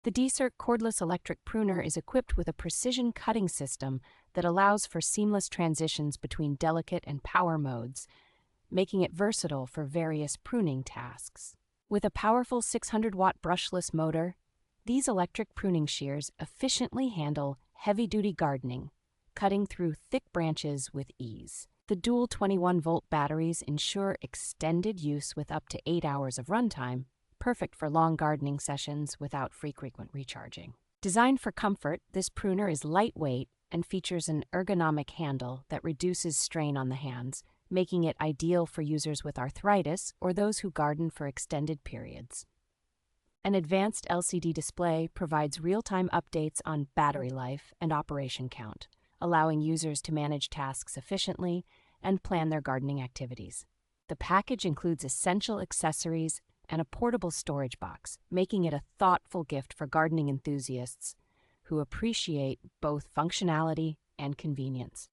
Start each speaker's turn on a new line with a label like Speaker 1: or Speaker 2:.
Speaker 1: The Decerk Cordless Electric Pruner is equipped with a precision cutting system that allows for seamless transitions between delicate and power modes, making it versatile for various pruning tasks. With a powerful 600-watt brushless motor, these electric pruning shears efficiently handle heavy-duty gardening, cutting through thick branches with ease. The dual 21-volt batteries ensure extended use with up to 8 hours of runtime, perfect for long gardening sessions without frequent recharging. Designed for comfort, this pruner is lightweight and features an ergonomic handle that reduces strain on the hands, making it ideal for users with arthritis or those who garden for extended periods. An advanced LCD display provides real-time updates on battery life and operation count, allowing users to manage tasks efficiently and plan their gardening activities. The package includes essential accessories and a portable storage box, making it a thoughtful gift for gardening enthusiasts who appreciate both functionality and convenience.